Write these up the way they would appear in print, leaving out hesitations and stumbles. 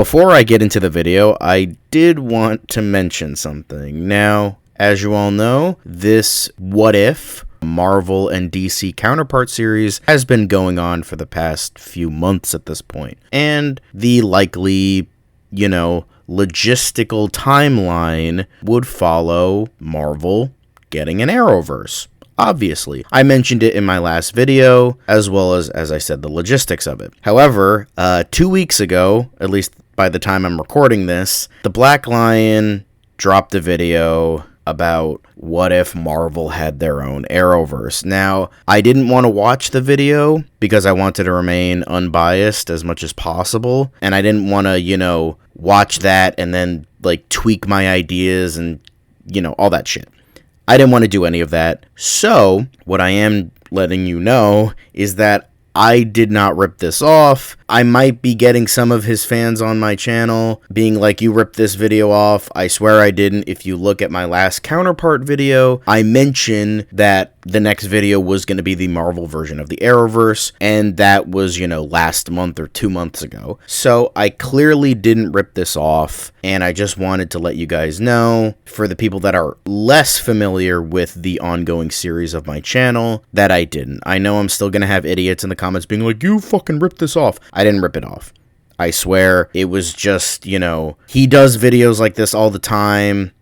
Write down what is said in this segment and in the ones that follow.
Before I get into the video, I did want to mention something. Now, as you all know, this What If Marvel and DC Counterpart series has been going on for the past few months at this point. And the likely, logistical timeline would follow Marvel getting an Arrowverse. Obviously, I mentioned it in my last video, as well as I said, the logistics of it. However, 2 weeks ago, at least by the time I'm recording this, the Black Lion dropped a video about what if Marvel had their own Arrowverse. Now, I didn't want to watch the video because I wanted to remain unbiased as much as possible, and I didn't want to, watch that and then, tweak my ideas and, all that shit. I didn't want to do any of that. So, what I am letting you know is that I did not rip this off. I might be getting some of his fans on my channel being like, you ripped this video off. I swear I didn't. If you look at my last Counterpart video, I mentioned that the next video was going to be the Marvel version of the Arrowverse, and that was, last month or 2 months ago. So I clearly didn't rip this off, and I just wanted to let you guys know, for the people that are less familiar with the ongoing series of my channel, that I didn't. I know I'm still going to have idiots in the comments being like, you fucking ripped this off. I didn't rip it off. I swear, it was just, he does videos like this all the time.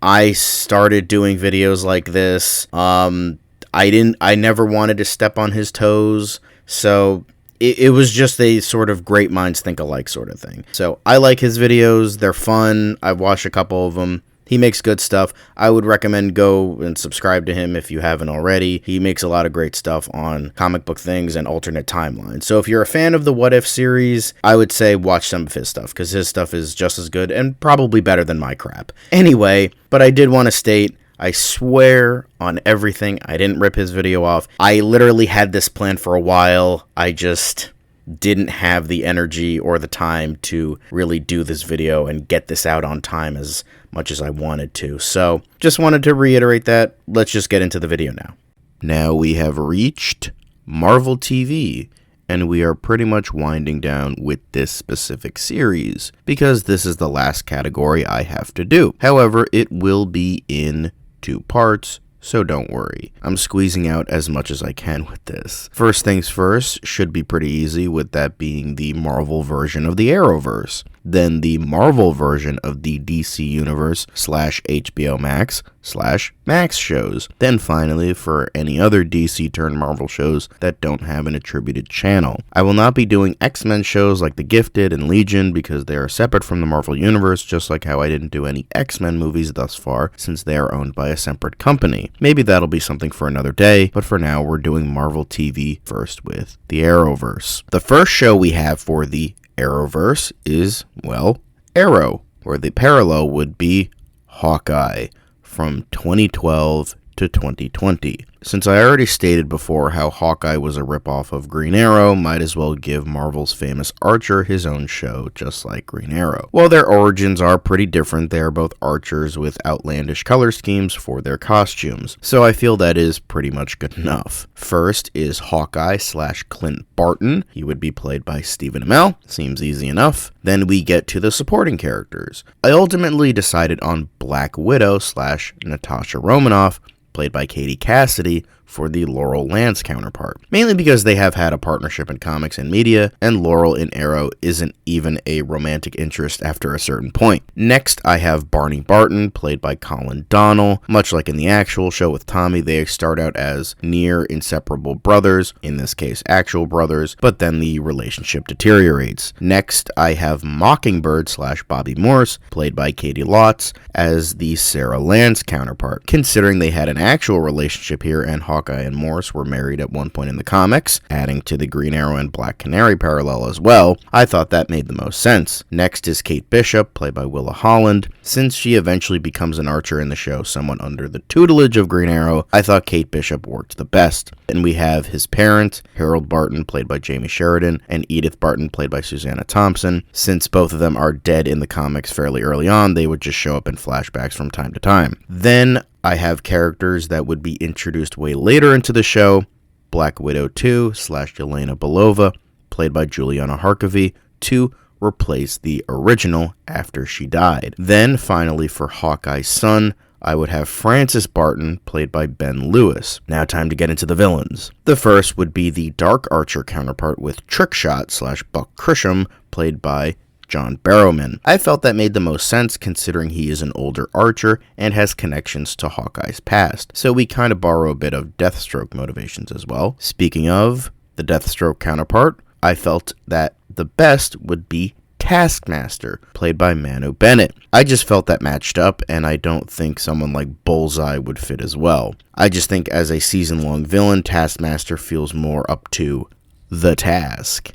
I started doing videos like this. I never wanted to step on his toes. So it was just a sort of great minds think alike sort of thing. So I like his videos. They're fun. I've watched a couple of them. He makes good stuff. I would recommend go and subscribe to him if you haven't already. He makes a lot of great stuff on comic book things and alternate timelines. So if you're a fan of the What If series, I would say watch some of his stuff, because his stuff is just as good and probably better than my crap. Anyway, but I did want to state, I swear on everything, I didn't rip his video off. I literally had this planned for a while. I just didn't have the energy or the time to really do this video and get this out on time as much as I wanted to. So just wanted to reiterate that. Let's just get into the video now. Now we have reached Marvel TV, and we are pretty much winding down with this specific series because this is the last category I have to do. However, it will be in 2 parts, so don't worry. I'm squeezing out as much as I can with this. First things first, should be pretty easy, with that being the Marvel version of the Arrowverse. Then the Marvel version of the DC Universe / HBO Max / Max shows. Then finally, for any other DC turned Marvel shows that don't have an attributed channel. I will not be doing X-Men shows like The Gifted and Legion because they are separate from the Marvel Universe, just like how I didn't do any X-Men movies thus far since they are owned by a separate company. Maybe that'll be something for another day, but for now we're doing Marvel TV first with the Arrowverse. The first show we have for the Arrowverse is, well, Arrow, where the parallel would be Hawkeye from 2012 to 2020. Since I already stated before how Hawkeye was a ripoff of Green Arrow, might as well give Marvel's famous Archer his own show, just like Green Arrow. While their origins are pretty different, they are both archers with outlandish color schemes for their costumes, so I feel that is pretty much good enough. First is Hawkeye / Clint Barton. He would be played by Stephen Amell. Seems easy enough. Then we get to the supporting characters. I ultimately decided on Black Widow / Natasha Romanoff, played by Katie Cassidy, for the Laurel Lance counterpart. Mainly because they have had a partnership in comics and media, and Laurel in Arrow isn't even a romantic interest after a certain point. Next, I have Barney Barton, played by Colin Donnell. Much like in the actual show with Tommy, they start out as near inseparable brothers, in this case actual brothers, but then the relationship deteriorates. Next, I have Mockingbird / Bobby Morse, played by Katie Lotz, as the Sarah Lance counterpart. Considering they had an actual relationship here and Hawkeye and Morse were married at one point in the comics, adding to the Green Arrow and Black Canary parallel as well, I thought that made the most sense. Next is Kate Bishop, played by Willa Holland. Since she eventually becomes an archer in the show somewhat under the tutelage of Green Arrow, I thought Kate Bishop worked the best. And we have his parent, Harold Barton, played by Jamie Sheridan, and Edith Barton, played by Susanna Thompson. Since both of them are dead in the comics fairly early on, they would just show up in flashbacks from time to time. Then I have characters that would be introduced way later into the show. Black Widow 2 / Yelena Belova, played by Juliana Harkavy, to replace the original after she died. Then, finally, for Hawkeye's son, I would have Francis Barton, played by Ben Lewis. Now time to get into the villains. The first would be the Dark Archer counterpart with Trickshot / Buck Krisham, played by John Barrowman. I felt that made the most sense considering he is an older archer and has connections to Hawkeye's past, so we kind of borrow a bit of Deathstroke motivations as well. Speaking of the Deathstroke counterpart, I felt that the best would be Taskmaster, played by Manu Bennett. I just felt that matched up, and I don't think someone like Bullseye would fit as well. I just think as a season-long villain, Taskmaster feels more up to the task.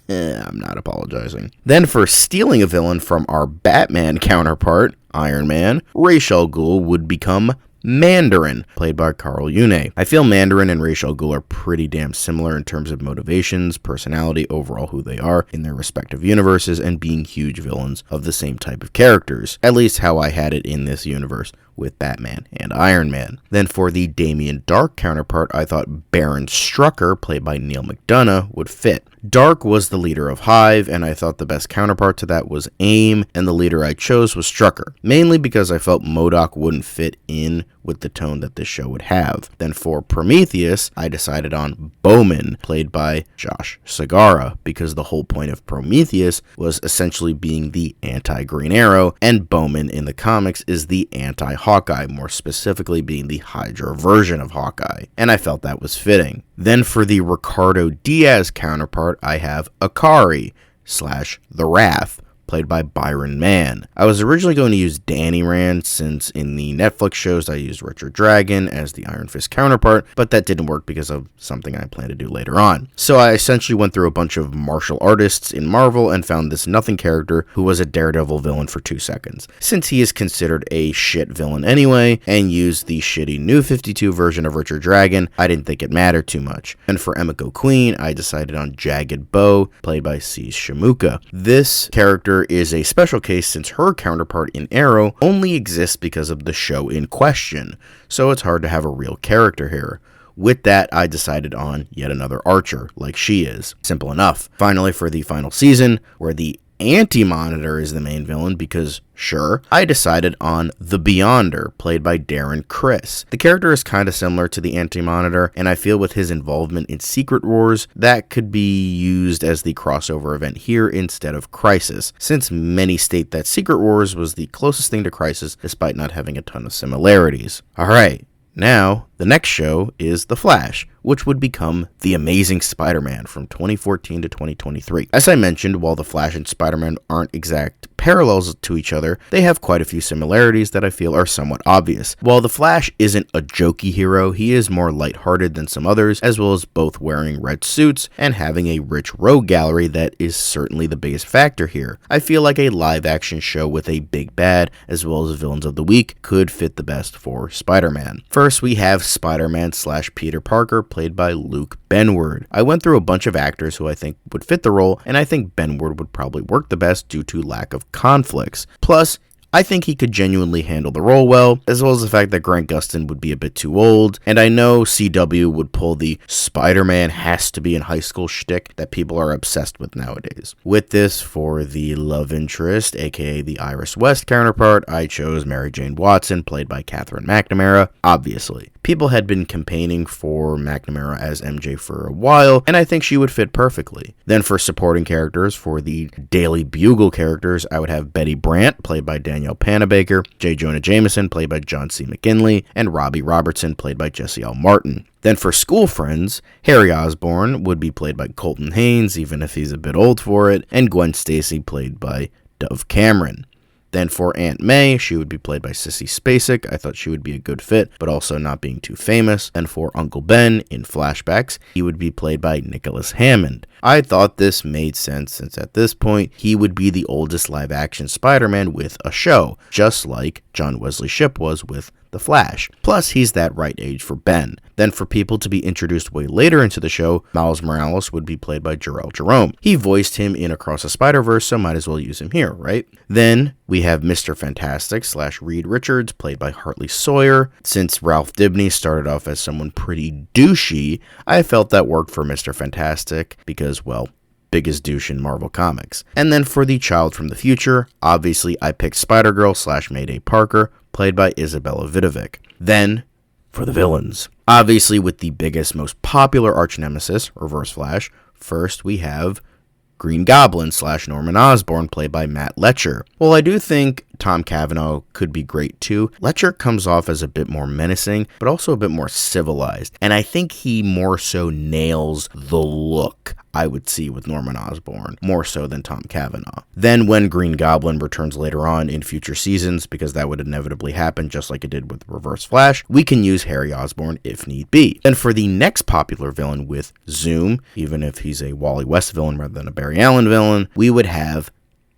I'm not apologizing. Then for stealing a villain from our Batman counterpart, Iron Man, Ra's al Ghul would become Mandarin, played by Carl Yune. I feel Mandarin and Ra's al Ghul are pretty damn similar in terms of motivations, personality, overall who they are in their respective universes, and being huge villains of the same type of characters. At least how I had it in this universe with Batman and Iron Man. Then for the Damien Dark counterpart, I thought Baron Strucker, played by Neil McDonough, would fit. Dark was the leader of Hive, and I thought the best counterpart to that was AIM, and the leader I chose was Strucker, mainly because I felt MODOK wouldn't fit in with the tone that this show would have. Then for Prometheus, I decided on Bowman, played by Josh Segarra, because the whole point of Prometheus was essentially being the anti-Green Arrow, and Bowman in the comics is the anti-Hawkeye, more specifically being the Hydra version of Hawkeye, and I felt that was fitting. Then for the Ricardo Diaz counterpart, I have Akari / The Wrath, played by Byron Mann. I was originally going to use Danny Rand, since in the Netflix shows I used Richard Dragon as the Iron Fist counterpart, but that didn't work because of something I plan to do later on. So I essentially went through a bunch of martial artists in Marvel and found this nothing character who was a Daredevil villain for 2 seconds, since he is considered a shit villain anyway, and used the shitty New 52 version of Richard Dragon. I didn't think it mattered too much. And for Emiko Queen, I decided on Jagged Bow, played by Cease Shamuka. This character is a special case since her counterpart in Arrow only exists because of the show in question, so it's hard to have a real character here. With that, I decided on yet another archer, like she is. Simple enough. Finally, for the final season, where the Anti-Monitor is the main villain, because sure, I decided on the Beyonder, played by Darren Criss. The character is kind of similar to the Anti-Monitor, and I feel with his involvement in Secret Wars, that could be used as the crossover event here instead of Crisis, since many state that Secret Wars was the closest thing to Crisis, despite not having a ton of similarities. Alright, now, the next show is The Flash, which would become The Amazing Spider-Man from 2014 to 2023. As I mentioned, while The Flash and Spider-Man aren't exact parallels to each other, they have quite a few similarities that I feel are somewhat obvious. While The Flash isn't a jokey hero, he is more lighthearted than some others, as well as both wearing red suits and having a rich rogue gallery that is certainly the biggest factor here. I feel like a live-action show with a big bad, as well as villains of the week, could fit the best for Spider-Man. First, we have Spider-Man / Peter Parker, played by Luke Benward. I went through a bunch of actors who I think would fit the role, and I think Benward would probably work the best due to lack of conflicts. Plus, I think he could genuinely handle the role well, as well as the fact that Grant Gustin would be a bit too old, and I know CW would pull the Spider-Man has to be in high school shtick that people are obsessed with nowadays. With this, for the love interest, aka the Iris West counterpart, I chose Mary Jane Watson, played by Catherine McNamara, obviously. People had been campaigning for McNamara as MJ for a while, and I think she would fit perfectly. Then for supporting characters, for the Daily Bugle characters, I would have Betty Brant, played by Danielle Panabaker, J. Jonah Jameson, played by John C. McGinley, and Robbie Robertson, played by Jesse L. Martin. Then for school friends, Harry Osborn would be played by Colton Haynes, even if he's a bit old for it, and Gwen Stacy, played by Dove Cameron. Then for Aunt May, she would be played by Sissy Spacek. I thought she would be a good fit, but also not being too famous. And for Uncle Ben, in flashbacks, he would be played by Nicholas Hammond. I thought this made sense since at this point, he would be the oldest live-action Spider-Man with a show, just like John Wesley Shipp was with The Flash. Plus, he's that right age for Ben. Then for people to be introduced way later into the show, Miles Morales would be played by Jarrell Jerome. He voiced him in Across the Spider-Verse, so might as well use him here, right? Then we have Mr. Fantastic / Reed Richards, played by Hartley Sawyer. Since Ralph Dibny started off as someone pretty douchey, I felt that worked for Mr. Fantastic because, well, biggest douche in Marvel Comics. And then for the child from the future, obviously I picked Spider-Girl / Mayday Parker, played by Isabella Vidovic. Then, for the villains. Obviously with the biggest, most popular arch-nemesis, Reverse Flash, first we have Green Goblin / Norman Osborn, played by Matt Letcher. While I do think Tom Cavanaugh could be great too, Letcher comes off as a bit more menacing, but also a bit more civilized. And I think he more so nails the look I would see with Norman Osborn, more so than Tom Cavanaugh. Then when Green Goblin returns later on in future seasons, because that would inevitably happen just like it did with Reverse Flash, we can use Harry Osborn if need be. Then for the next popular villain with Zoom, even if he's a Wally West villain rather than a Barry Allen villain, we would have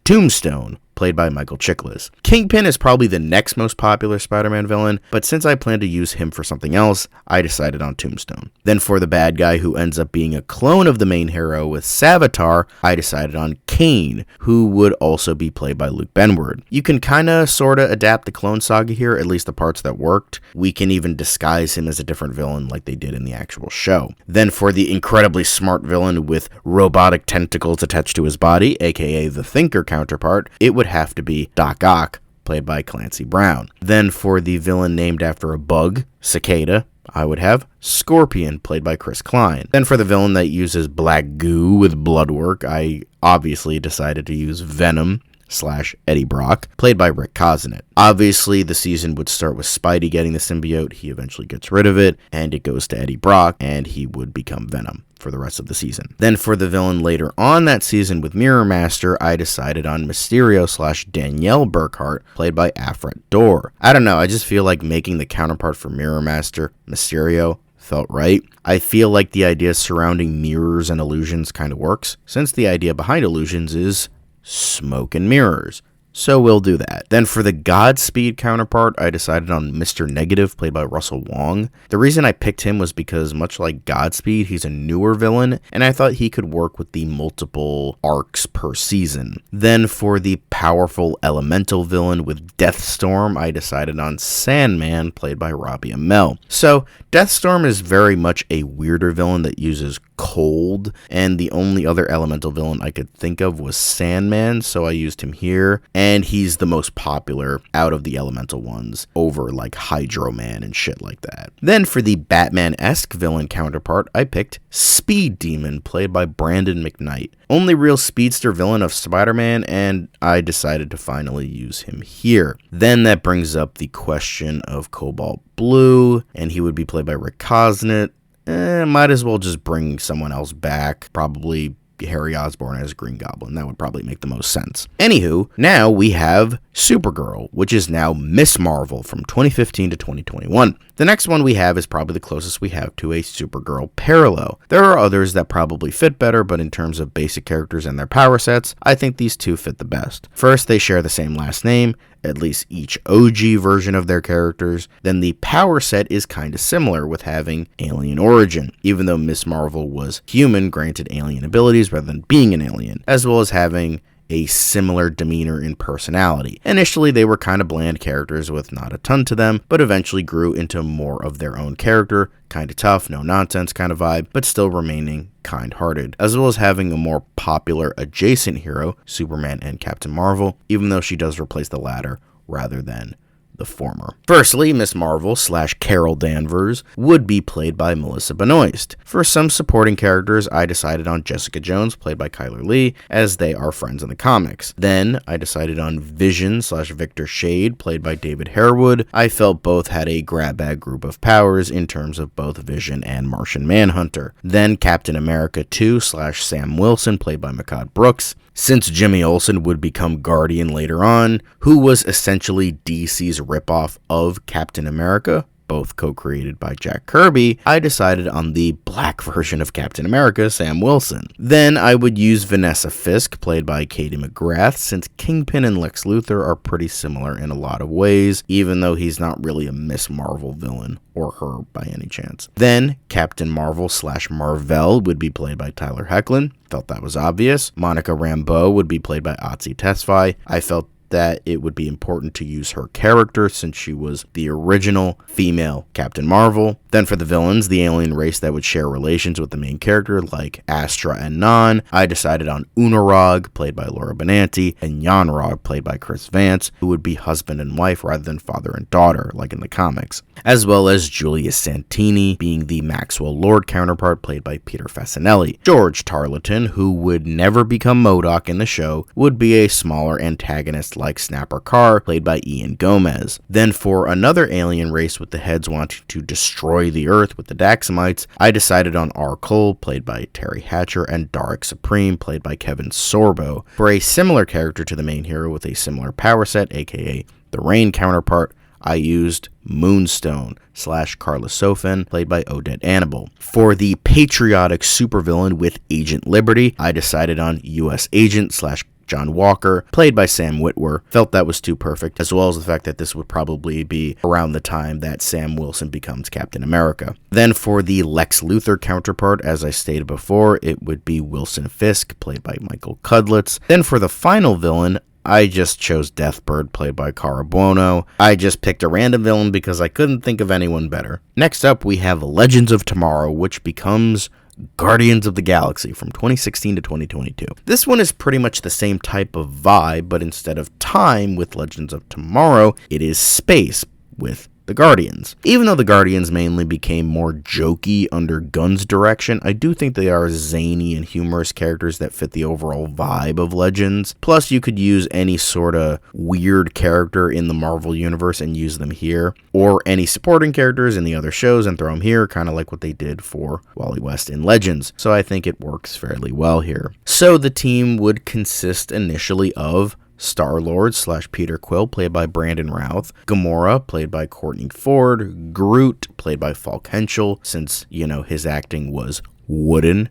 Tombstone, played by Michael Chiklis. Kingpin is probably the next most popular Spider-Man villain, but since I plan to use him for something else, I decided on Tombstone. Then for the bad guy who ends up being a clone of the main hero with Savitar, I decided on Kane, who would also be played by Luke Benward. You can kinda sorta adapt the Clone Saga here, at least the parts that worked. We can even disguise him as a different villain like they did in the actual show. Then for the incredibly smart villain with robotic tentacles attached to his body, aka the Thinker counterpart, it would have to be Doc Ock, played by Clancy Brown. Then for the villain named after a bug, Cicada, I would have Scorpion, played by Chris Klein. Then for the villain that uses black goo with blood work, I obviously decided to use Venom / Eddie Brock, played by Rick Cosanet. Obviously, the season would start with Spidey getting the symbiote, he eventually gets rid of it, and it goes to Eddie Brock, and he would become Venom for the rest of the season. Then for the villain later on that season with Mirror Master, I decided on Mysterio / Danielle Burkhart, played by Afret Dorr. I don't know, I just feel like making the counterpart for Mirror Master, Mysterio, felt right. I feel like the idea surrounding mirrors and illusions kind of works, since the idea behind illusions is smoke and mirrors. So we'll do that. Then for the Godspeed counterpart, I decided on Mr. Negative, played by Russell Wong. The reason I picked him was because, much like Godspeed, he's a newer villain, and I thought he could work with the multiple arcs per season. Then for the powerful elemental villain with Deathstorm, I decided on Sandman, played by Robbie Amell. So Deathstorm is very much a weirder villain that uses cold, and the only other elemental villain I could think of was Sandman, so I used him here, and he's the most popular out of the elemental ones over like Hydro Man and shit like that. Then for the Batman-esque villain counterpart, I picked Speed Demon, played by Brandon McKnight. Only real speedster villain of Spider-Man, and I decided to finally use him here. Then that brings up the question of Cobalt Blue, and he would be played by Rick Cosanet. Might as well just bring someone else back, probably Harry Osborn as Green Goblin. That would probably make the most sense. Anywho, now we have Supergirl, which is now Miss Marvel from 2015 to 2021. The next one we have is probably the closest we have to a Supergirl parallel. There are others that probably fit better, but in terms of basic characters and their power sets, I think these two fit the best. First, they share the same last name, at least each OG version of their characters. Then the power set is kind of similar, with having alien origin, even though Miss Marvel was human, granted alien abilities rather than being an alien, as well as having a similar demeanor and personality. Initially, they were kind of bland characters with not a ton to them, but eventually grew into more of their own character, kind of tough, no nonsense kind of vibe, but still remaining kind-hearted, as well as having a more popular adjacent hero, Superman and Captain Marvel, even though she does replace the latter rather than the former. Firstly, Miss Marvel / Carol Danvers would be played by Melissa Benoist. For some supporting characters, I decided on Jessica Jones, played by Kyler Lee, as they are friends in the comics. Then, I decided on Vision / Victor Shade, played by David Harewood. I felt both had a grab bag group of powers in terms of both Vision and Martian Manhunter. Then, Captain America 2 / Sam Wilson, played by Mehcad Brooks. Since Jimmy Olsen would become Guardian later on, who was essentially DC's ripoff of Captain America, both co-created by Jack Kirby, I decided on the black version of Captain America, Sam Wilson. Then I would use Vanessa Fisk, played by Katie McGrath, since Kingpin and Lex Luthor are pretty similar in a lot of ways, even though he's not really a Miss Marvel villain, or her by any chance. Then Captain Marvel / Marvel would be played by Tyler Hoechlin. Felt that was obvious. Monica Rambeau would be played by Otzi Tesfaye. I felt that it would be important to use her character since she was the original female Captain Marvel. Then for the villains, the alien race that would share relations with the main character like Astra and Nan, I decided on Unarog, played by Laura Benanti, and Yanrog, played by Chris Vance, who would be husband and wife rather than father and daughter like in the comics, as well as Julius Santini being the Maxwell Lord counterpart played by Peter Fasinelli. George Tarleton, who would never become MODOK in the show, would be a smaller antagonist like Snapper Carr, played by Ian Gomez. Then for another alien race with the heads wanting to destroy the Earth with the Daxamites, I decided on R. Cole, played by Terry Hatcher, and Darek Supreme, played by Kevin Sorbo, for a similar character to the main hero with a similar power set, aka the Rain counterpart. I used Moonstone / Carla Sofin, played by Odette Annable. For the patriotic supervillain with Agent Liberty, I decided on U.S. Agent / John Walker, played by Sam Witwer. Felt that was too perfect, as well as the fact that this would probably be around the time that Sam Wilson becomes Captain America. Then for the Lex Luthor counterpart, as I stated before, it would be Wilson Fisk, played by Michael Cudlitz. Then for the final villain, I just chose Deathbird, played by Cara Buono. I just picked a random villain because I couldn't think of anyone better. Next up, we have Legends of Tomorrow, which becomes Guardians of the Galaxy from 2016 to 2022. This one is pretty much the same type of vibe, but instead of time with Legends of Tomorrow, it is space with the Guardians. Even though the Guardians mainly became more jokey under Gunn's direction, I do think they are zany and humorous characters that fit the overall vibe of Legends. Plus, you could use any sort of weird character in the Marvel Universe and use them here, or any supporting characters in the other shows and throw them here, kind of like what they did for Wally West in Legends. So I think it works fairly well here. So the team would consist initially of Star-Lord / Peter Quill, played by Brandon Routh, Gamora, played by Courtney Ford, Groot, played by Falk Henschel, since, his acting was wooden.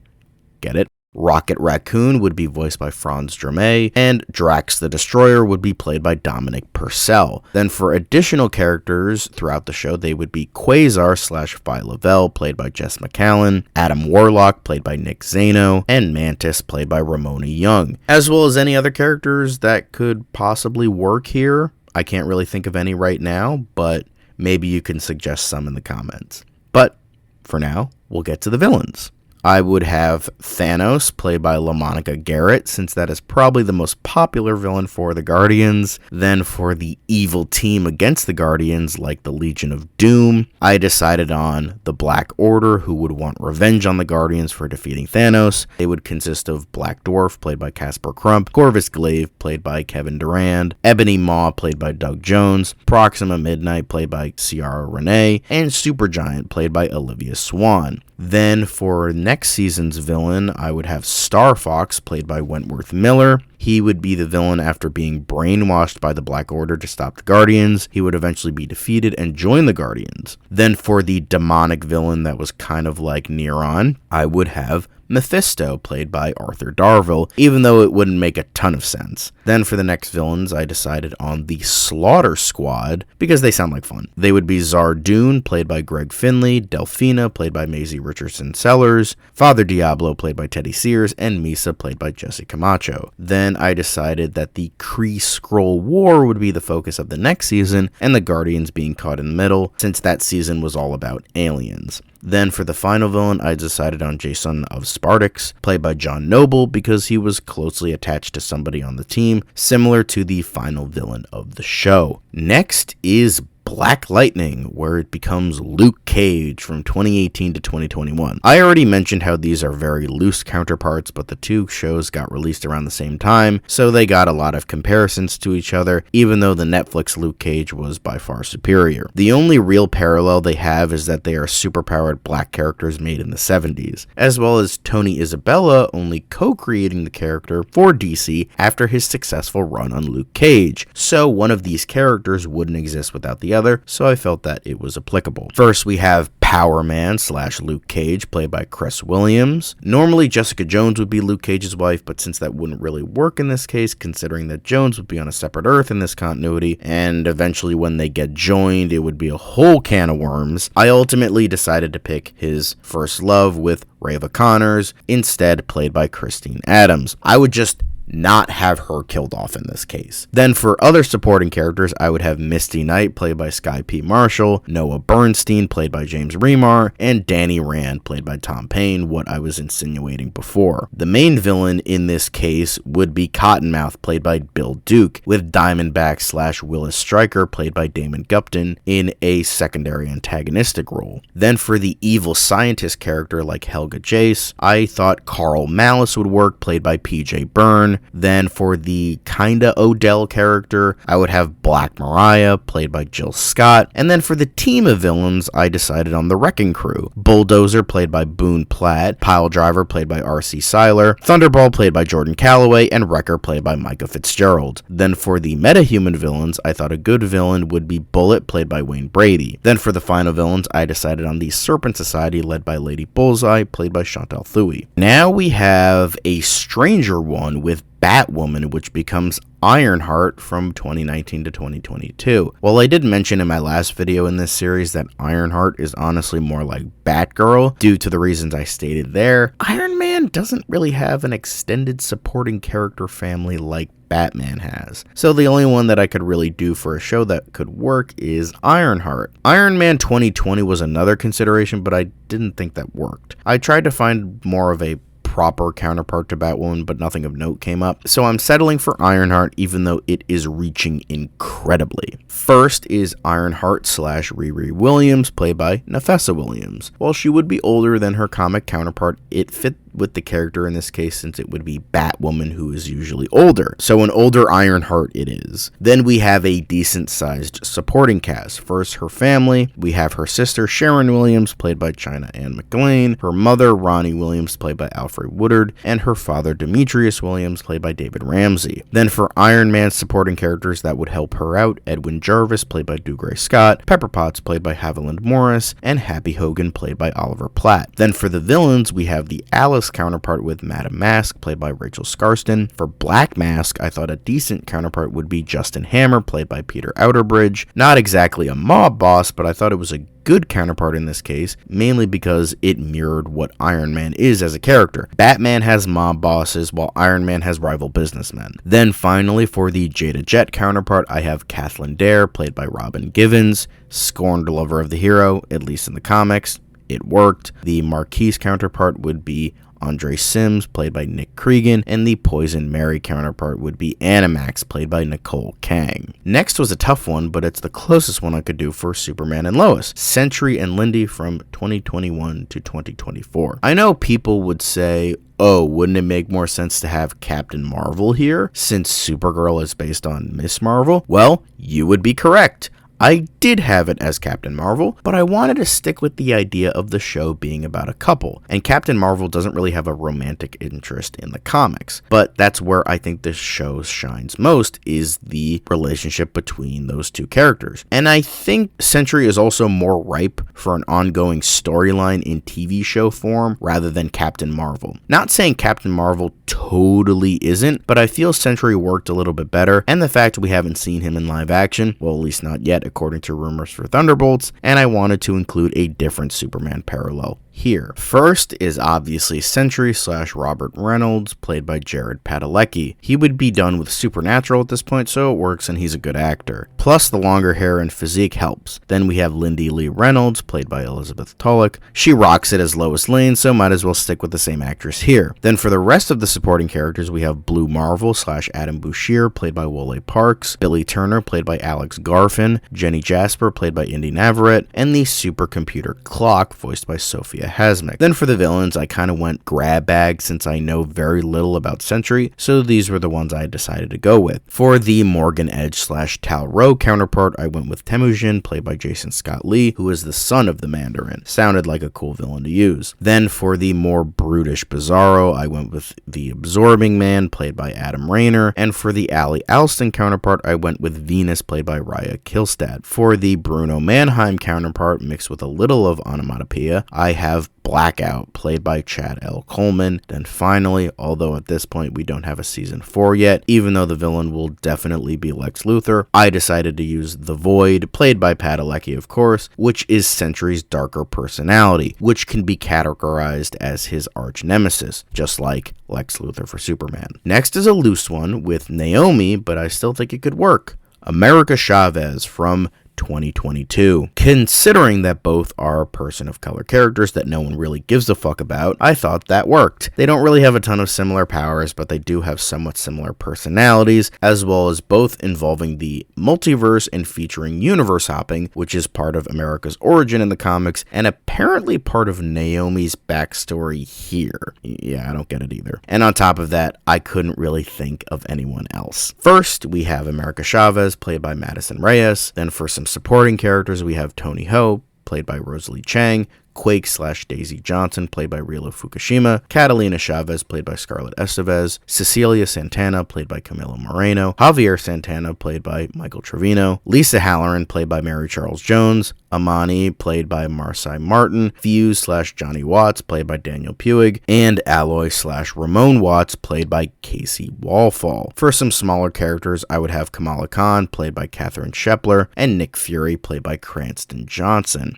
Get it? Rocket Raccoon would be voiced by Franz Drameh, and Drax the Destroyer would be played by Dominic Purcell. Then for additional characters throughout the show, they would be Quasar / Phi Lavelle, played by Jess McCallan, Adam Warlock, played by Nick Zano, and Mantis, played by Ramona Young, as well as any other characters that could possibly work here. I can't really think of any right now, but maybe you can suggest some in the comments. But for now, we'll get to the villains. I would have Thanos, played by LaMonica Garrett, since that is probably the most popular villain for the Guardians. Then for the evil team against the Guardians, like the Legion of Doom, I decided on the Black Order, who would want revenge on the Guardians for defeating Thanos. They would consist of Black Dwarf, played by Casper Crump, Corvus Glaive, played by Kevin Durand, Ebony Maw, played by Doug Jones, Proxima Midnight, played by Ciara Renee, and Supergiant, played by Olivia Swan. Then for next season's villain, I would have Star Fox, played by Wentworth Miller. He would be the villain after being brainwashed by the Black Order to stop the Guardians. He would eventually be defeated and join the Guardians. Then for the demonic villain that was kind of like Neron, I would have Mephisto, played by Arthur Darvill, even though it wouldn't make a ton of sense. Then for the next villains, I decided on the Slaughter Squad, because they sound like fun. They would be Zardoon, played by Greg Finley, Delphina, played by Maisie Richardson Sellers, Father Diablo, played by Teddy Sears, and Misa, played by Jesse Camacho. Then I decided that the Kree-Skrull War would be the focus of the next season, and the Guardians being caught in the middle, since that season was all about aliens. Then for the final villain, I decided on Jason of Spartax, played by John Noble, because he was closely attached to somebody on the team, similar to the final villain of the show. Next is Black Lightning, where it becomes Luke Cage from 2018 to 2021. I already mentioned how these are very loose counterparts, but the two shows got released around the same time, so they got a lot of comparisons to each other, even though the Netflix Luke Cage was by far superior. The only real parallel they have is that they are superpowered black characters made in the 70s, as well as Tony Isabella only co-creating the character for DC after his successful run on Luke Cage, so one of these characters wouldn't exist without the other, so I felt that it was applicable. First, we have Power Man / Luke Cage, played by Chris Williams. Normally, Jessica Jones would be Luke Cage's wife, but since that wouldn't really work in this case, considering that Jones would be on a separate Earth in this continuity, and eventually when they get joined, it would be a whole can of worms, I ultimately decided to pick his first love with Reva Connors, instead played by Christine Adams. I would just not have her killed off in this case. Then for other supporting characters, I would have Misty Knight, played by Sky P. Marshall, Noah Bernstein, played by James Remar, and Danny Rand, played by Tom Payne, what I was insinuating before. The main villain in this case would be Cottonmouth, played by Bill Duke, with Diamondback / Willis Stryker, played by Damon Gupton, in a secondary antagonistic role. Then for the evil scientist character like Helga Jace, I thought Carl Malice would work, played by PJ Byrne. Then for the kinda Odell character, I would have Black Mariah, played by Jill Scott. And then for the team of villains, I decided on the Wrecking Crew. Bulldozer, played by Boone Platt, Piledriver, played by R.C. Seiler, Thunderball, played by Jordan Calloway, and Wrecker, played by Micah Fitzgerald. Then for the metahuman villains, I thought a good villain would be Bullet, played by Wayne Brady. Then for the final villains, I decided on the Serpent Society, led by Lady Bullseye, played by Chantal Thuy. Now we have a stranger one with Batwoman, which becomes Ironheart from 2019 to 2022. Well, I did mention in my last video in this series that Ironheart is honestly more like Batgirl due to the reasons I stated there. Iron Man doesn't really have an extended supporting character family like Batman has. So the only one that I could really do for a show that could work is Ironheart. Iron Man 2020 was another consideration, but I didn't think that worked. I tried to find more of a proper counterpart to Batwoman, but nothing of note came up. So I'm settling for Ironheart, even though it is reaching incredibly. First is Ironheart / Riri Williams, played by Nafessa Williams. While she would be older than her comic counterpart, it fit with the character in this case since it would be Batwoman, who is usually older. So an older Ironheart it is. Then we have a decent sized supporting cast. First, her family. We have her sister Sharon Williams, played by China Ann McLean, her mother Ronnie Williams, played by Alfred Woodard, and her father Demetrius Williams, played by David Ramsey. Then for Iron Man's supporting characters that would help her out, Edwin Jarvis, played by Dougray Scott, Pepper Potts, played by Haviland Morris, and Happy Hogan, played by Oliver Platt. Then for the villains, we have the Alice counterpart with Madame Mask, played by Rachel Scarston. For Black Mask, I thought a decent counterpart would be Justin Hammer, played by Peter Outerbridge. Not exactly a mob boss, but I thought it was a good counterpart in this case, mainly because it mirrored what Iron Man is as a character. Batman has mob bosses, while Iron Man has rival businessmen. Then finally, for the Jada Jet counterpart, I have Kathleen Dare, played by Robin Givens, scorned lover of the hero, at least in the comics. It worked. The Marquise counterpart would be Andre Sims, played by Nick Cregan, and the Poison Mary counterpart would be Animax, played by Nicole Kang. Next was a tough one, but it's the closest one I could do for Superman and Lois, Sentry and Lindy from 2021 to 2024. I know people would say, oh, wouldn't it make more sense to have Captain Marvel here, since Supergirl is based on Miss Marvel? Well, you would be correct. I did have it as Captain Marvel, but I wanted to stick with the idea of the show being about a couple, and Captain Marvel doesn't really have a romantic interest in the comics, but that's where I think this show shines most, is the relationship between those two characters. And I think Sentry is also more ripe for an ongoing storyline in TV show form rather than Captain Marvel. Not saying Captain Marvel totally isn't, but I feel Sentry worked a little bit better, and the fact we haven't seen him in live action, well, at least not yet, according to rumors for Thunderbolts, and I wanted to include a different Superman parallel here. First is obviously Sentry / Robert Reynolds, played by Jared Padalecki. He would be done with Supernatural at this point, so it works and he's a good actor. Plus the longer hair and physique helps. Then we have Lindy Lee Reynolds, played by Elizabeth Tulloch. She rocks it as Lois Lane, so might as well stick with the same actress here. Then for the rest of the supporting characters, we have Blue Marvel / Adam Bouchier, played by Wole Parks, Billy Turner, played by Alex Garfin, Jenny Jasper, played by Indy Navarrete, and the supercomputer Clock, voiced by Sophia Hasmick. Then for the villains, I kind of went grab bag since I know very little about Sentry, so these were the ones I decided to go with. For the Morgan Edge / Tal Rowe counterpart, I went with Temujin, played by Jason Scott Lee, who is the son of the Mandarin. Sounded like a cool villain to use. Then for the more brutish Bizarro, I went with the Absorbing Man, played by Adam Rayner, and for the Ali Alston counterpart, I went with Venus, played by Raya Kilstad. For the Bruno Mannheim counterpart, mixed with a little of onomatopoeia, I have have Blackout, played by Chad L. Coleman. Then finally, although at this point we don't have a season 4 yet, even though the villain will definitely be Lex Luthor, I decided to use the Void, played by Padalecki of course, which is Sentry's darker personality, which can be categorized as his arch nemesis, just like Lex Luthor for Superman. Next is a loose one with Naomi, but I still think it could work. America Chavez from 2022. Considering that both are person of color characters that no one really gives a fuck about, I thought that worked. They don't really have a ton of similar powers, but they do have somewhat similar personalities, as well as both involving the multiverse and featuring universe hopping, which is part of America's origin in the comics, and apparently part of Naomi's backstory here. Yeah, I don't get it either. And on top of that, I couldn't really think of anyone else. First, we have America Chavez, played by Madison Reyes. Then for some supporting characters, we have Tony Ho, played by Rosalie Chang, Quake/Daisy Johnson, played by Rilo Fukushima, Catalina Chavez, played by Scarlett Estevez, Cecilia Santana, played by Camilo Moreno, Javier Santana, played by Michael Trevino, Lisa Halloran, played by Mary Charles Jones, Amani, played by Marcy Martin, Fuse/Johnny Watts, played by Daniel Puig, and Alloy/Ramon Watts, played by Casey Wallfall. For some smaller characters, I would have Kamala Khan, played by Katherine Shepler, and Nick Fury, played by Cranston Johnson.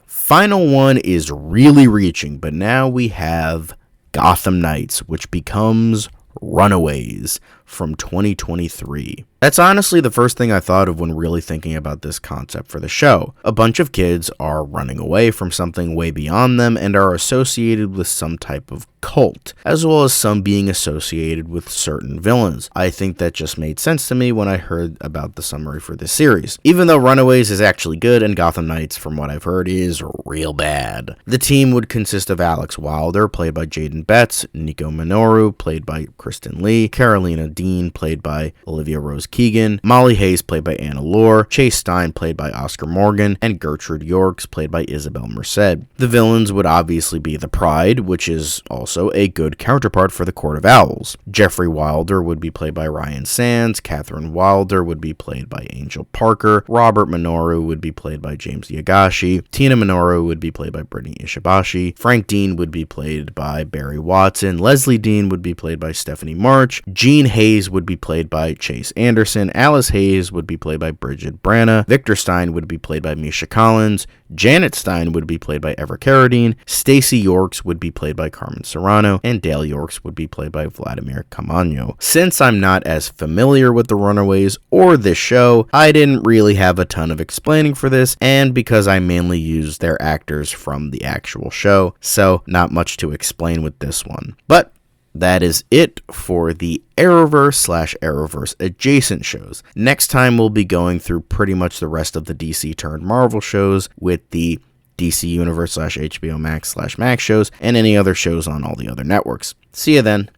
Final one is really reaching, but now we have Gotham Knights, which becomes Runaways from 2023. That's honestly the first thing I thought of when really thinking about this concept for the show. A bunch of kids are running away from something way beyond them and are associated with some type of cult, as well as some being associated with certain villains. I think that just made sense to me when I heard about the summary for this series, even though Runaways is actually good and Gotham Knights, from what I've heard, is real bad. The team would consist of Alex Wilder, played by Jaden Betts, Nico Minoru, played by Kristen Lee, Carolina Dean, played by Olivia Rose Keegan, Molly Hayes, played by Anna Lore, Chase Stein, played by Oscar Morgan, and Gertrude Yorks, played by Isabel Merced. The villains would obviously be the Pride, which is also a good counterpart for the Court of Owls. Jeffrey Wilder would be played by Ryan Sands, Catherine Wilder would be played by Angel Parker, Robert Minoru would be played by James Yagashi, Tina Minoru would be played by Brittany Ishibashi, Frank Dean would be played by Barry Watson, Leslie Dean would be played by Stephanie March, Gene Hayes would be played by Chase Anderson, Alice Hayes would be played by Bridget Branna, Victor Stein would be played by Misha Collins, Janet Stein would be played by Ever Carradine, Stacey Yorks would be played by Carmen Serrano, and Dale Yorks would be played by Vladimir Camaño. Since I'm not as familiar with the Runaways or this show, I didn't really have a ton of explaining for this, and because I mainly used their actors from the actual show, so not much to explain with this one. But that is it for the Arrowverse/Arrowverse adjacent shows. Next time we'll be going through pretty much the rest of the DC turned Marvel shows with the DC Universe/HBO Max/Max shows and any other shows on all the other networks. See you then.